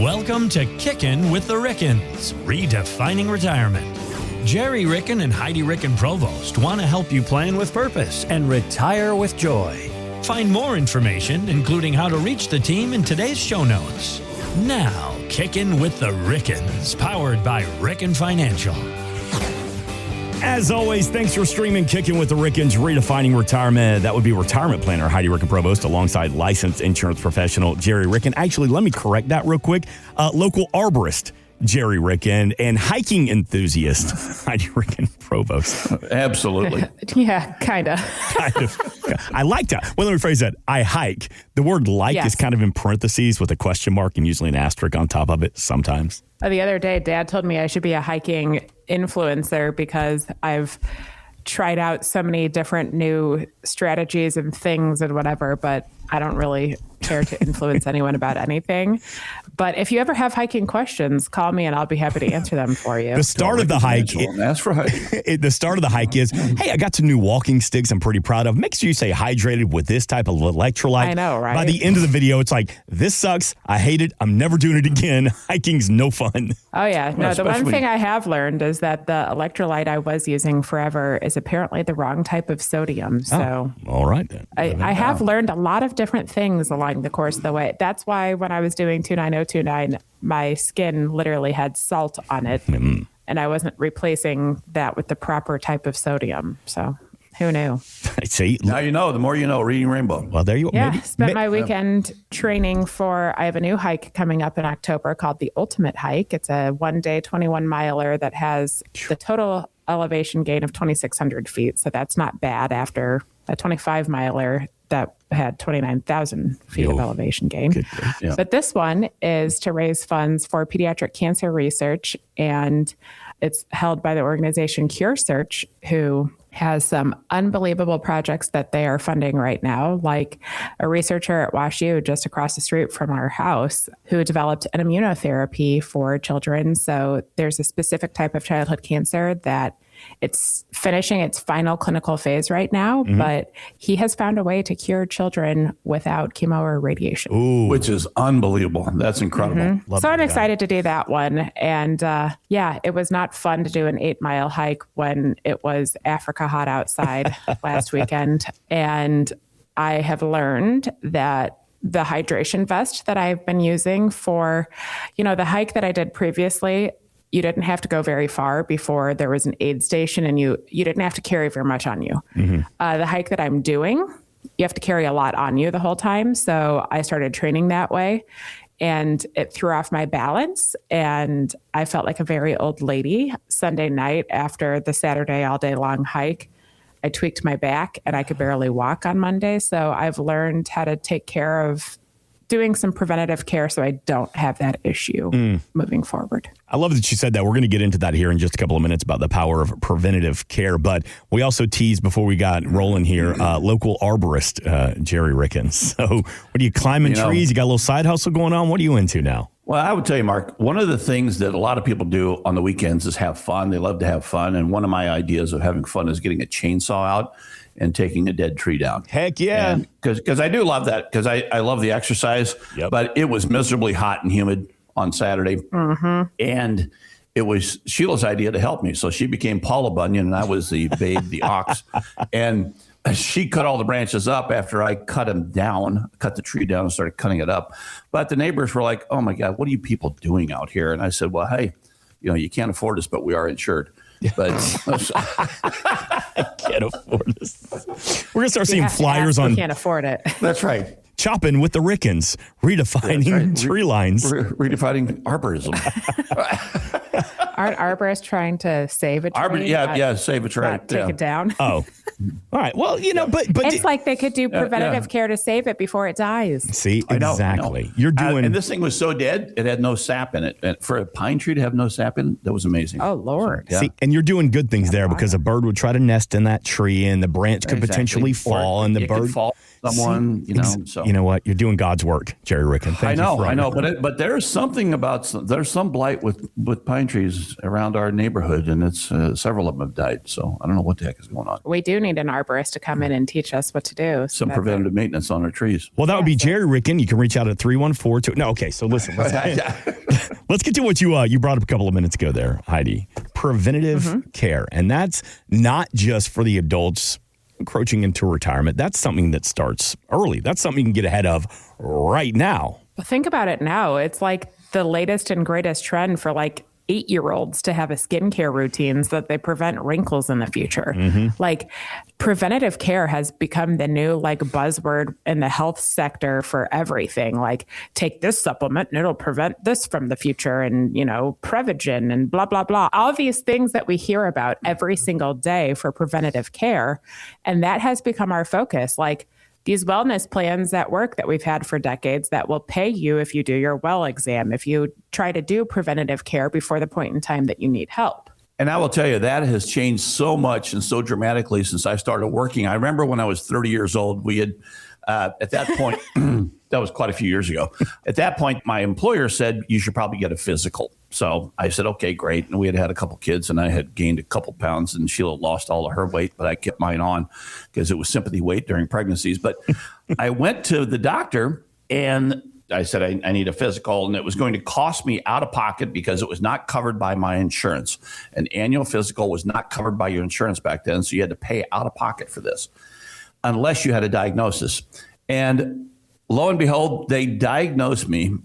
Welcome to Kickin' with the Rickens, redefining retirement. Gerry Ricken and Heidi Ricken Provost want to help you plan with purpose and retire with joy. Find more information, including how to reach the team, in today's show notes. Now, Kickin' with the Rickens, powered by Ricken Financial. As always, thanks for streaming Kickin' with the Rickens, redefining retirement. That would be retirement planner Heidi Ricken Provost alongside licensed insurance professional Gerry Ricken. Actually, let me correct that real quick. Local arborist Gerry Ricken and hiking enthusiast Heidi Ricken Provost. Absolutely. Yeah, kind of. I like that. Well, let me phrase that. I hike. The word like is kind of in parentheses with a question mark and usually an asterisk on top of it sometimes. The other day, Dad told me I should be a hiking influencer because I've tried out so many different new strategies and things and whatever, but I don't really care to influence anyone about anything. But if you ever have hiking questions, call me and I'll be happy to answer them for you. The start of the hike, ask for Heidi. The start of the hike is, hey, I got some new walking sticks I'm pretty proud of. Make sure you stay hydrated with this type of electrolyte. I know, right? By the end of the video, it's like, this sucks. I hate it. I'm never doing it again. Hiking's no fun. Oh, yeah. No, the one thing I have learned is that the electrolyte I was using forever is apparently the wrong type of sodium. So, all right, then. I have learned a lot of different things along the course of the way. That's why when I was doing 29029, my skin literally had salt on it, and I wasn't replacing that with the proper type of sodium. So who knew? See, now you know. The more you know. Reading Rainbow. Well, there you go. Yeah, spent my weekend training for. I have a new hike coming up in October called the Ultimate Hike. It's a 1-day 21 miler that has the total elevation gain of 2,600 feet. So that's not bad after a 25 miler that had 29,000 feet of elevation gain. Yeah. But this one is to raise funds for pediatric cancer research, and it's held by the organization Cure Search, who has some unbelievable projects that they are funding right now, like a researcher at WashU just across the street from our house who developed an immunotherapy for children. So there's a specific type of childhood cancer that it's finishing its final clinical phase right now, but he has found a way to cure children without chemo or radiation. Ooh. Which is unbelievable. That's incredible. So I'm excited to do that one. And it was not fun to do an 8-mile hike when it was Africa hot outside last weekend. And I have learned that the hydration vest that I've been using for, the hike that I did previously, you didn't have to go very far before there was an aid station, and you didn't have to carry very much on you. The hike that I'm doing, you have to carry a lot on you the whole time. So I started training that way, and it threw off my balance. And I felt like a very old lady Sunday night after the Saturday all day long hike. I tweaked my back and I could barely walk on Monday. So I've learned how to take care of doing some preventative care so I don't have that issue moving forward. I love that you said that. We're going to get into that here in just a couple of minutes about the power of preventative care. But we also teased before we got rolling here, local arborist, Gerry Ricken. So what are you climbing trees? You got a little side hustle going on? What are you into now? Well, I would tell you, Mark, one of the things that a lot of people do on the weekends is have fun. They love to have fun. And one of my ideas of having fun is getting a chainsaw out and taking a dead tree down. Heck yeah. Because I do love that, because I love the exercise. Yep. But it was miserably hot and humid on Saturday. And it was Sheila's idea to help me. So she became Paula Bunyan and I was the babe, the ox. And she cut all the branches up after I cut the tree down and started cutting it up. But the neighbors were like, oh my God, what are you people doing out here? And I said, well, hey, you can't afford us, but we are insured. But I can't afford this. We're going to start seeing flyers on. We can't afford it. That's right. Chopping with the Rickens, redefining tree lines. Redefining arborism. Aren't arborists trying to save a tree? Save a tree. Take it down. Oh, all right. Well, but it's like they could do preventative care to save it before it dies. See, exactly. I know. You're doing, and this thing was so dead, it had no sap in it. And for a pine tree to have no sap in it, that was amazing. Oh Lord. Yeah. See, and you're doing good things there because a bird would try to nest in that tree, and the branch could potentially fall, and the bird. someone, so. You know what? You're doing God's work, Gerry Ricken. Thank you. I know. But there's something there's some blight with pine trees around our neighborhood, and it's several of them have died. So I don't know what the heck is going on. We do need an arborist to come in and teach us what to do. Some preventative maintenance on our trees. Well, that would be Gerry Ricken. You can reach out at 314. No, okay. So listen, let's get to what you brought up a couple of minutes ago there, Heidi. Preventative care. And that's not just for the adults encroaching into retirement. That's something that starts early. That's something you can get ahead of right now. Well, think about it now. It's like the latest and greatest trend for like 8-year-olds to have a skincare routine so that they prevent wrinkles in the future. Like preventative care has become the new like buzzword in the health sector for everything. Like take this supplement and it'll prevent this from the future, and Prevagen and blah, blah, blah. All these things that we hear about every single day for preventative care. And that has become our focus. Like these wellness plans that work that we've had for decades that will pay you if you do your well exam, if you try to do preventative care before the point in time that you need help. And I will tell you, that has changed so much and so dramatically since I started working. I remember when I was 30 years old, we had, at that point, that was quite a few years ago. At that point, my employer said, you should probably get a physical. So I said, okay, great. And we had had a couple kids, and I had gained a couple pounds, and Sheila lost all of her weight, but I kept mine on because it was sympathy weight during pregnancies. But I went to the doctor and I said, I need a physical, and it was going to cost me out of pocket because it was not covered by my insurance. An annual physical was not covered by your insurance back then. So you had to pay out of pocket for this unless you had a diagnosis. And lo and behold, they diagnosed me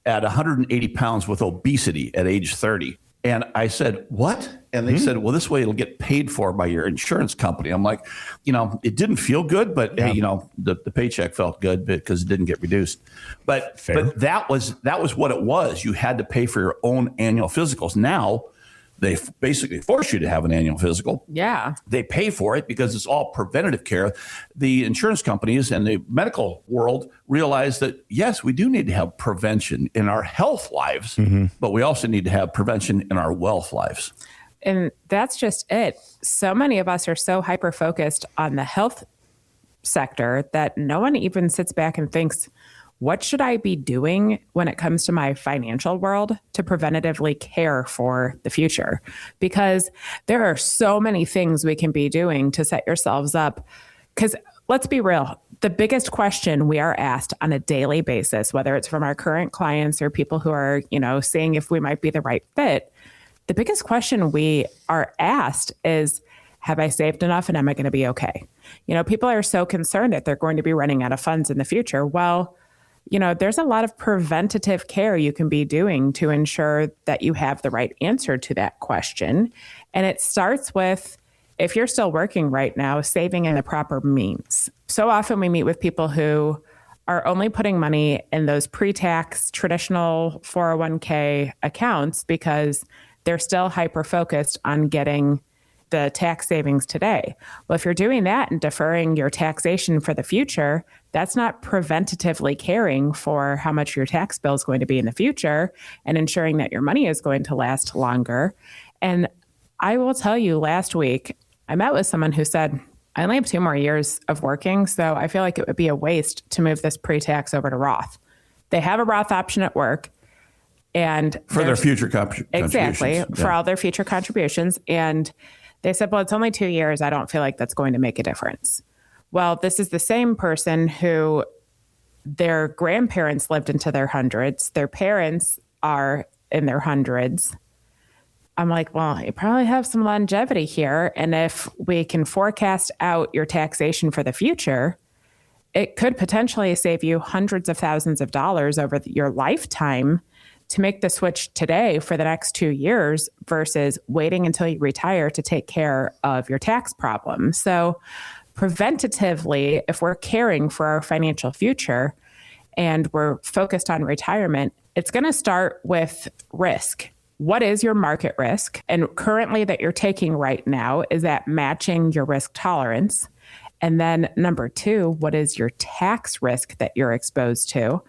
at 180 pounds with obesity at age 30. And I said, what? And they said, well, this way it'll get paid for by your insurance company. I'm like, it didn't feel good, but hey, the paycheck felt good because it didn't get reduced. But that was what it was. You had to pay for your own annual physicals. Now they basically force you to have an annual physical. Yeah. They pay for it because it's all preventative care. The insurance companies and the medical world realize that, yes, we do need to have prevention in our health lives, but we also need to have prevention in our wealth lives. And that's just it. So many of us are so hyper-focused on the health sector that no one even sits back and thinks, what should I be doing when it comes to my financial world to preventatively care for the future? Because there are so many things we can be doing to set yourselves up. Because let's be real, the biggest question we are asked on a daily basis, whether it's from our current clients or people who are, seeing if we might be the right fit, the biggest question we are asked is, have I saved enough and am I going to be okay? People are so concerned that they're going to be running out of funds in the future. Well, there's a lot of preventative care you can be doing to ensure that you have the right answer to that question. And it starts with, if you're still working right now, saving in the proper means. So often we meet with people who are only putting money in those pre-tax traditional 401k accounts because they're still hyper-focused on getting the tax savings today. Well, if you're doing that and deferring your taxation for the future, that's not preventatively caring for how much your tax bill is going to be in the future and ensuring that your money is going to last longer. And I will tell you, last week, I met with someone who said, I only have 2 more years of working, so I feel like it would be a waste to move this pre-tax over to Roth. They have a Roth option at work. And for their future contributions. Exactly, for all their future contributions. And they said, well, it's only 2 years. I don't feel like that's going to make a difference. Well, this is the same person who their grandparents lived into their hundreds. Their parents are in their hundreds. I'm like, well, you probably have some longevity here. And if we can forecast out your taxation for the future, it could potentially save you hundreds of thousands of dollars over your lifetime to make the switch today for the next 2 years versus waiting until you retire to take care of your tax problem. So preventatively, if we're caring for our financial future and we're focused on retirement, it's going to start with risk. What is your market risk? And currently that you're taking right now, is that matching your risk tolerance? And then number 2, what is your tax risk that you're exposed to?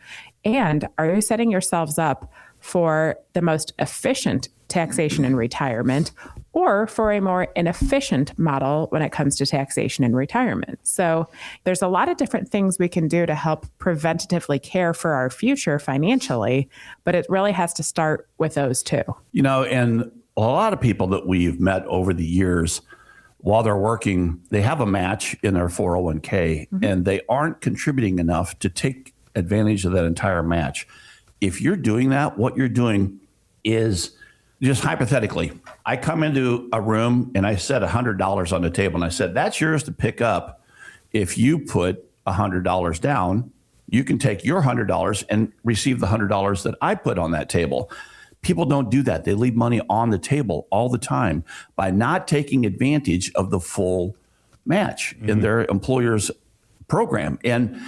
And are you setting yourselves up for the most efficient taxation in retirement? or for a more inefficient model when it comes to taxation and retirement. So there's a lot of different things we can do to help preventatively care for our future financially, but it really has to start with those two. And a lot of people that we've met over the years, while they're working, they have a match in their 401k and they aren't contributing enough to take advantage of that entire match. If you're doing that, what you're doing is, just hypothetically, I come into a room and I set $100 on the table and I said, that's yours to pick up. If you put $100 down, you can take your $100 and receive the $100 that I put on that table. People don't do that. They leave money on the table all the time by not taking advantage of the full match in their employer's program. And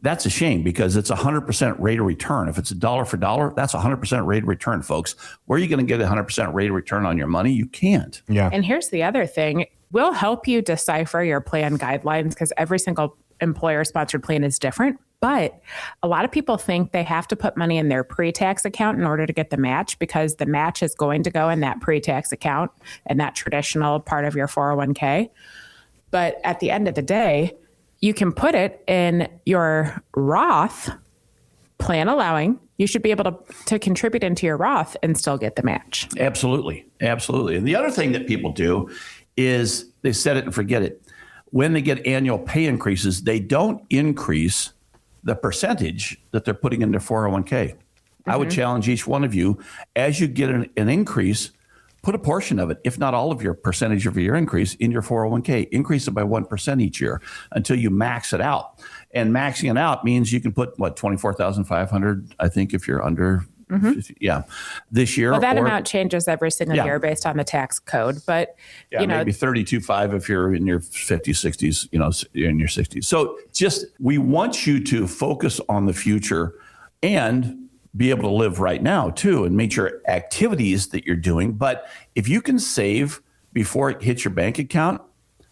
that's a shame because it's 100% rate of return. If it's $1 for dollar, that's 100% rate of return, folks. Where are you going to get 100% rate of return on your money? You can't. Yeah. And here's the other thing. We'll help you decipher your plan guidelines because every single employer-sponsored plan is different. But a lot of people think they have to put money in their pre-tax account in order to get the match because the match is going to go in that pre-tax account and that traditional part of your 401k. But at the end of the day, you can put it in your Roth plan allowing. You should be able to contribute into your Roth and still get the match. Absolutely. Absolutely. And the other thing that people do is they set it and forget it. When they get annual pay increases, they don't increase the percentage that they're putting in their 401k. I would challenge each one of you, as you get an increase, put a portion of it, if not all of your percentage of your increase in your 401k. Increase it by 1% each year until you max it out. And maxing it out means you can put, $24,500, I think, if you're under, this year. Well, that amount changes every single year based on the tax code. But, maybe 32.5 if you're in your 50s, 60s, you're in your 60s. So we want you to focus on the future and be able to live right now too and make your activities that you're doing. But if you can save before it hits your bank account,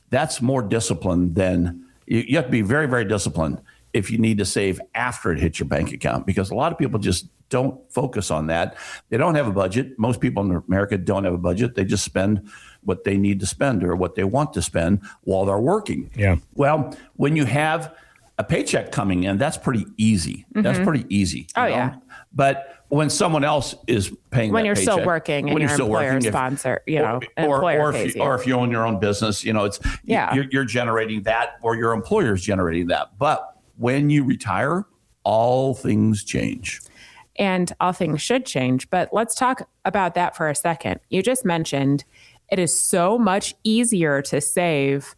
that's more discipline than you have to be very, very disciplined if you need to save after it hits your bank account, because a lot of people just don't focus on that. They don't have a budget. Most people in America don't have a budget. They just spend what they need to spend or what they want to spend while they're working. Yeah. Well, when you have a paycheck coming in, that's pretty easy. That's pretty easy. Oh, yeah. But when someone else is paying when that you're paycheck, still working and your employer sponsor, employer pays you. Or if you own your own business, you're generating that, or your employer's generating that. But when you retire, all things change. And all things should change. But let's talk about that for a second. You just mentioned it is so much easier to save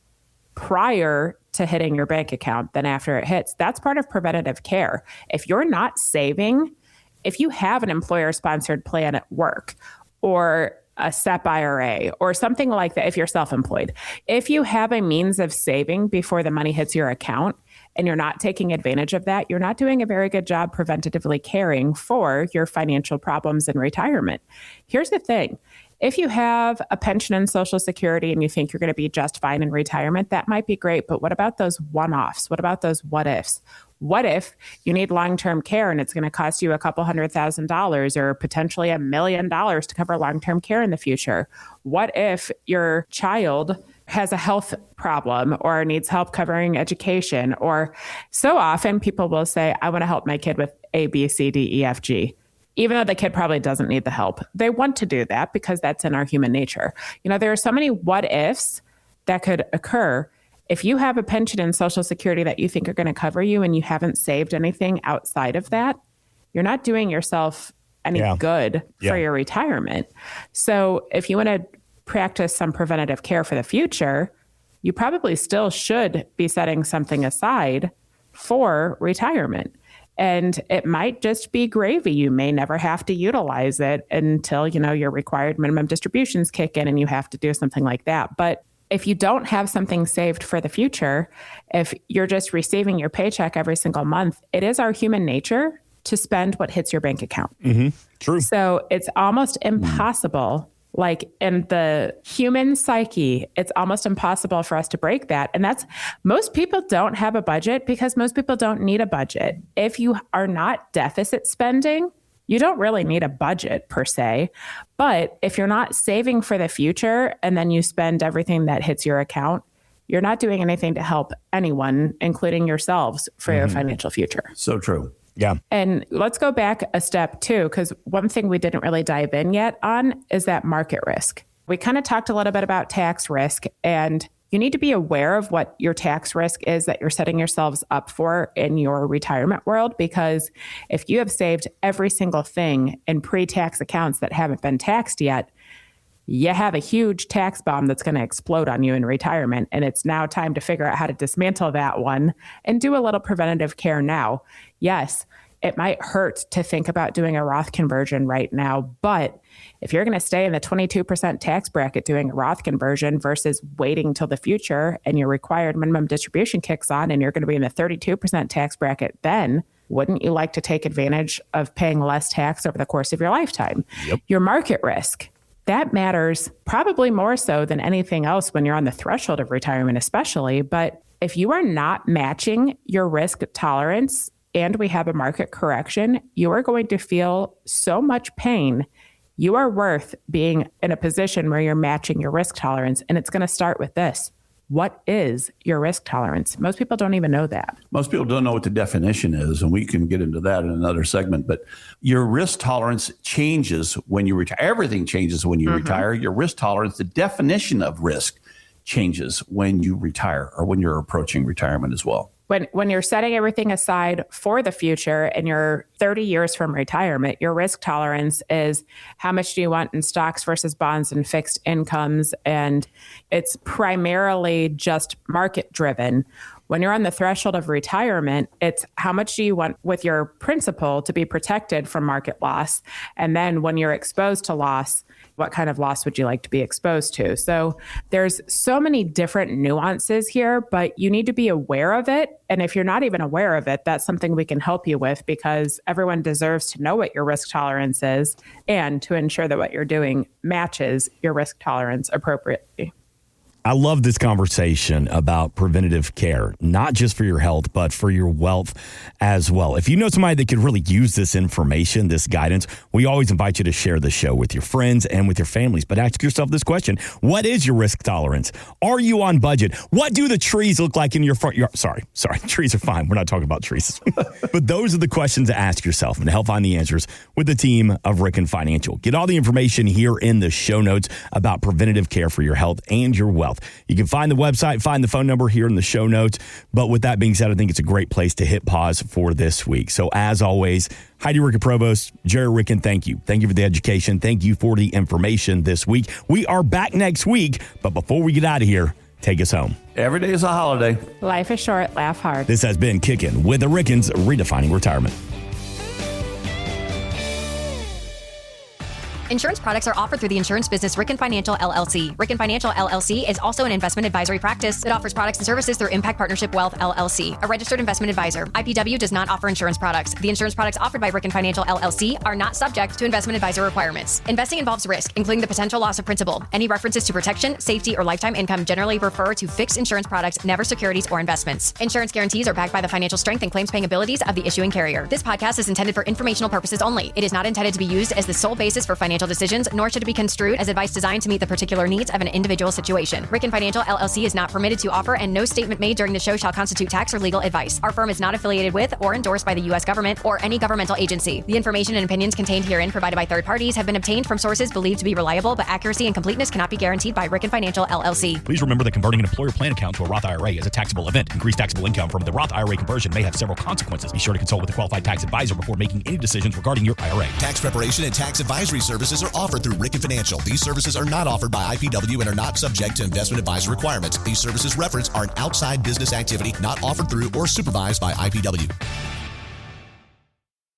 prior to hitting your bank account than after it hits. That's part of preventative care. If you're not saving, if you have an employer-sponsored plan at work or a SEP IRA or something like that, if you're self-employed, if you have a means of saving before the money hits your account and you're not taking advantage of that, you're not doing a very good job preventatively caring for your financial problems in retirement. Here's the thing. If you have a pension and Social Security and you think you're going to be just fine in retirement, that might be great. But what about those one-offs? What about those what-ifs? What if you need long-term care and it's going to cost you a couple $100,000 or potentially $1 million to cover long-term care in the future? What if your child has a health problem or needs help covering education? Or so often people will say, I want to help my kid with A, B, C, D, E, F, G. Even though the kid probably doesn't need the help. They want to do that because that's in our human nature. There are so many what ifs that could occur. If you have a pension and Social Security that you think are going to cover you and you haven't saved anything outside of that, you're not doing yourself any good for your retirement. So if you want to practice some preventative care for the future, you probably still should be setting something aside for retirement. And it might just be gravy. You may never have to utilize it until, your required minimum distributions kick in and you have to do something like that. But if you don't have something saved for the future, if you're just receiving your paycheck every single month, it is our human nature to spend what hits your bank account. True. So it's almost impossible. Like in the human psyche, it's almost impossible for us to break that. And most people don't have a budget because most people don't need a budget. If you are not deficit spending, you don't really need a budget per se. But if you're not saving for the future and then you spend everything that hits your account, you're not doing anything to help anyone, including yourselves, for your financial future. So true. Yeah. And let's go back a step too, because one thing we didn't really dive in yet on is that market risk. We kind of talked a little bit about tax risk, and you need to be aware of what your tax risk is that you're setting yourselves up for in your retirement world, because if you have saved every single thing in pre-tax accounts that haven't been taxed yet, you have a huge tax bomb that's going to explode on you in retirement. And it's now time to figure out how to dismantle that one and do a little preventative care now. Yes, it might hurt to think about doing a Roth conversion right now, but if you're going to stay in the 22% tax bracket doing a Roth conversion versus waiting till the future and your required minimum distribution kicks on and you're going to be in the 32% tax bracket, then wouldn't you like to take advantage of paying less tax over the course of your lifetime? Yep. Your market risk, that matters probably more so than anything else when you're on the threshold of retirement, especially. But if you are not matching your risk tolerance and we have a market correction, you are going to feel so much pain. You are worth being in a position where you're matching your risk tolerance. And it's going to start with this. What is your risk tolerance? Most people don't even know that. Most people don't know what the definition is, and we can get into that in another segment. But your risk tolerance changes when you retire. Everything changes when you retire. Your risk tolerance, the definition of risk, changes when you retire or when you're approaching retirement as well. When you're setting everything aside for the future and you're 30 years from retirement, your risk tolerance is how much do you want in stocks versus bonds and fixed incomes? And it's primarily just market driven. When you're on the threshold of retirement, it's how much do you want with your principal to be protected from market loss? And then when you're exposed to loss, what kind of loss would you like to be exposed to? So there's so many different nuances here, but you need to be aware of it. And if you're not even aware of it, that's something we can help you with, because everyone deserves to know what your risk tolerance is and to ensure that what you're doing matches your risk tolerance appropriately. I love this conversation about preventative care, not just for your health, but for your wealth as well. If you know somebody that could really use this information, this guidance, we always invite you to share the show with your friends and with your families. But ask yourself this question: what is your risk tolerance? Are you on budget? What do the trees look like in your front yard? Sorry, trees are fine. We're not talking about trees. But those are the questions to ask yourself and to help find the answers with the team of Ricken Financial. Get all the information here in the show notes about preventative care for your health and your wealth. You can find the website, find the phone number here in the show notes. But with that being said, I think it's a great place to hit pause for this week. So as always, Heidi, Ricken, Provost, Gerry, Ricken, thank you. Thank you for the education. Thank you for the information this week. We are back next week. But before we get out of here, take us home. Every day is a holiday. Life is short, laugh hard. This has been Kickin' with the Rickens, redefining retirement. Insurance products are offered through the insurance business Ricken Financial LLC. Ricken Financial LLC is also an investment advisory practice that offers products and services through Impact Partnership Wealth LLC, a registered investment advisor. IPW does not offer insurance products. The insurance products offered by Ricken Financial LLC are not subject to investment advisor requirements. Investing involves risk, including the potential loss of principal. Any references to protection, safety, or lifetime income generally refer to fixed insurance products, never securities or investments. Insurance guarantees are backed by the financial strength and claims paying abilities of the issuing carrier. This podcast is intended for informational purposes only. It is not intended to be used as the sole basis for financial decisions, nor should it be construed as advice designed to meet the particular needs of an individual situation. Ricken Financial LLC is not permitted to offer, and no statement made during the show shall constitute tax or legal advice. Our firm is not affiliated with or endorsed by the U.S. government or any governmental agency. The information and opinions contained herein provided by third parties have been obtained from sources believed to be reliable, but accuracy and completeness cannot be guaranteed by Ricken Financial LLC. Please remember that converting an employer plan account to a Roth IRA is a taxable event. Increased taxable income from the Roth IRA conversion may have several consequences. Be sure to consult with a qualified tax advisor before making any decisions regarding your IRA. Tax preparation and tax advisory services are offered through Ricken Financial. These services are not offered by IPW and are not subject to investment advisor requirements. These services referenced are an outside business activity not offered through or supervised by IPW.